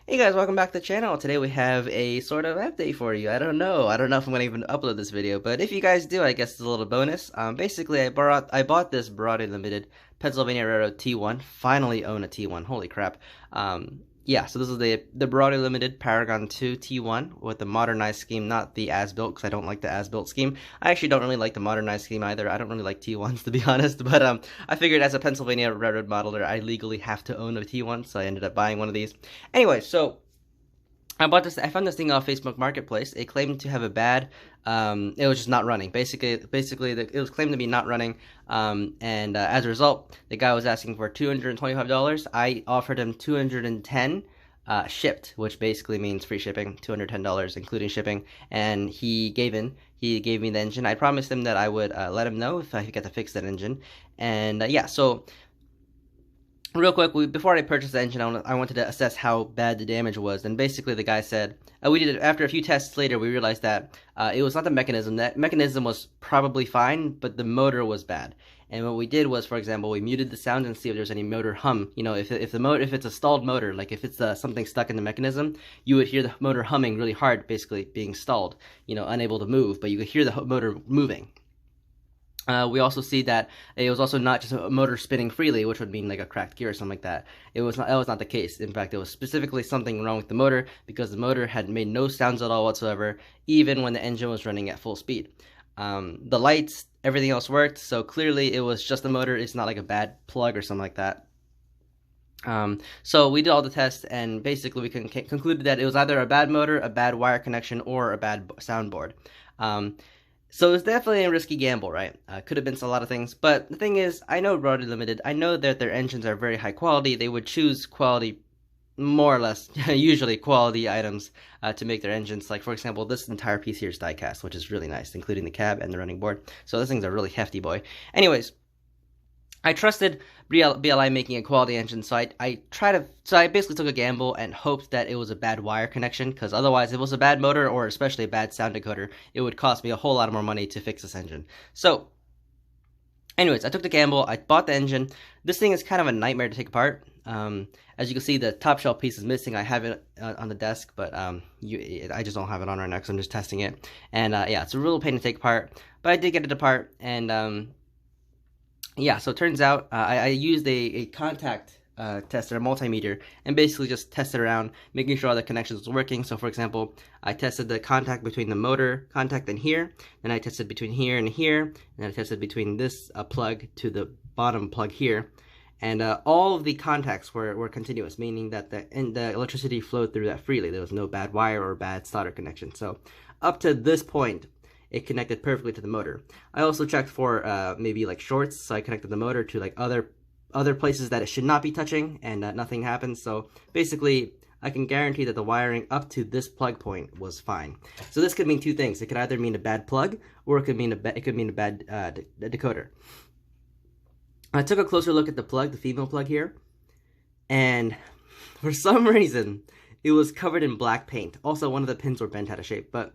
Hey guys, welcome back to the channel. Today we have a sort of update for you. I don't know if I'm gonna even upload this video, but if you guys do, I guess it's a little bonus. Basically, I bought this Barati Limited Pennsylvania Railroad T1. Finally own a T1. Holy crap. Yeah, so this is the Barati Limited Paragon 2 T1 with the modernized scheme, not the as-built, because I don't like the as-built scheme. I actually don't really like the modernized scheme either. I don't really like T1s to be honest, but I figured as a Pennsylvania Railroad modeler, I legally have to own a T1, so I ended up buying one of these. Anyway, so I found this thing off Facebook Marketplace. It claimed to have a bad, it was just not running. Basically, it was claimed to be not running. And as a result, the guy was asking for $225. I offered him 210, shipped, which basically means free shipping, $210 including shipping. And he gave in. He gave me the engine. I promised him that I would let him know if I could get to fix that engine. And yeah, so real quick, before I purchased the engine, I wanted to assess how bad the damage was, and basically the guy said, we did it after a few tests later, we realized that it was not the mechanism. That mechanism was probably fine, but the motor was bad. And what we did was, for example, we muted the sound and see if there's any motor hum. You know, if it's a stalled motor, like if it's something stuck in the mechanism, you would hear the motor humming really hard, basically being stalled, unable to move, but you could hear the motor moving. We also see that it was also not just a motor spinning freely, which would mean like a cracked gear or something like that. That was not the case. In fact, it was specifically something wrong with the motor because the motor had made no sounds at all whatsoever, even when the engine was running at full speed. The lights, everything else worked, so clearly it was just the motor. It's not like a bad plug or something like that. So we did all the tests, and basically we concluded that it was either a bad motor, a bad wire connection, or a bad soundboard. So it's definitely a risky gamble, right? Could have been a lot of things, but the thing is, I know Barati Limited, I know that their engines are very high quality. They would choose quality, more or less, usually quality items to make their engines. Like, for example, this entire piece here is die-cast, which is really nice, including the cab and the running board. So this thing's a really hefty boy. Anyways, I trusted BLI making a quality engine, so I basically took a gamble and hoped that it was a bad wire connection, because otherwise, if it was a bad motor or especially a bad sound decoder, it would cost me a whole lot more money to fix this engine. So, anyways, I took the gamble, I bought the engine. This thing is kind of a nightmare to take apart. As you can see, the top shelf piece is missing. I have it on the desk, but I just don't have it on right now because I'm just testing it. And yeah, it's a real pain to take apart, but I did get it apart, and yeah, so it turns out I used a contact tester, a multimeter, and basically just tested around, making sure all the connections were working. So for example, I tested the contact between the motor contact and here, then I tested between here, and then I tested between this plug to the bottom plug here. And all of the contacts were continuous, meaning that the electricity flowed through that freely. There was no bad wire or bad solder connection. So up to this point, it connected perfectly to the motor. I also checked for maybe like shorts, so I connected the motor to like other places that it should not be touching, and nothing happened. So basically, I can guarantee that the wiring up to this plug point was fine. So this could mean two things. It could either mean a bad plug, or it could mean a bad decoder. I took a closer look at the plug, the female plug here, and for some reason, it was covered in black paint. Also, one of the pins were bent out of shape, but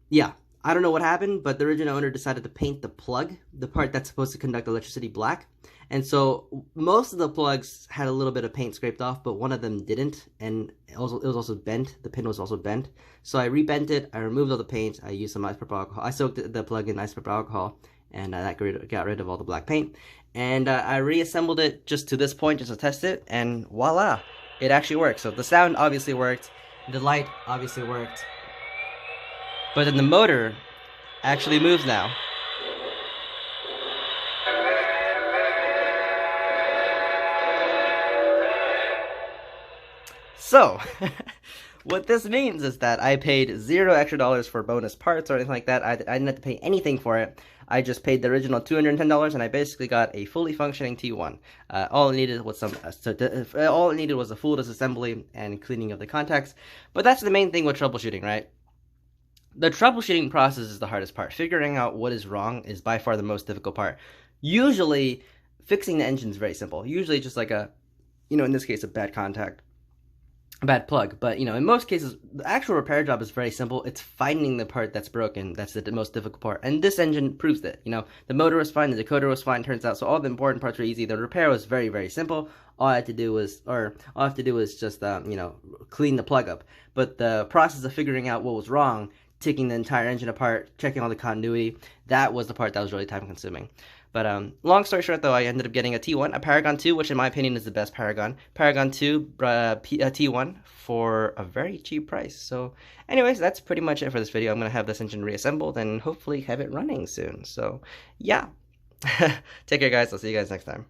yeah. I don't know what happened, but the original owner decided to paint the plug, the part that's supposed to conduct electricity, black. And so most of the plugs had a little bit of paint scraped off, but one of them didn't, and it was also bent. The pin was also bent. So I rebent it, I removed all the paint, I used some isopropyl alcohol. I soaked the plug in isopropyl alcohol, and that got rid of all the black paint. And I reassembled it just to this point, just to test it, and voila, it actually worked. So the sound obviously worked, the light obviously worked, but then the motor actually moves now. So, what this means is that I paid $0 extra for bonus parts or anything like that. I didn't have to pay anything for it. I just paid the original $210, and I basically got a fully functioning T1. All it needed was a full disassembly and cleaning of the contacts. But that's the main thing with troubleshooting, right? The troubleshooting process is the hardest part. Figuring out what is wrong is by far the most difficult part. Usually, fixing the engine is very simple. Usually just like in this case, a bad contact. a bad plug. But, you know, in most cases, the actual repair job is very simple. It's finding the part that's broken. That's the most difficult part. And this engine proves that, you know, the motor was fine, the decoder was fine, turns out. So all the important parts were easy. The repair was very, very simple. All I have to do was just, you know, clean the plug up. But the process of figuring out what was wrong, taking the entire engine apart, checking all the continuity, that was the part that was really time consuming. But long story short, though, I ended up getting a T1, a Paragon 2, which in my opinion is the best Paragon. Paragon 2 T1 for a very cheap price. So anyways, that's pretty much it for this video. I'm going to have this engine reassembled and hopefully have it running soon. So yeah, take care, guys. I'll see you guys next time.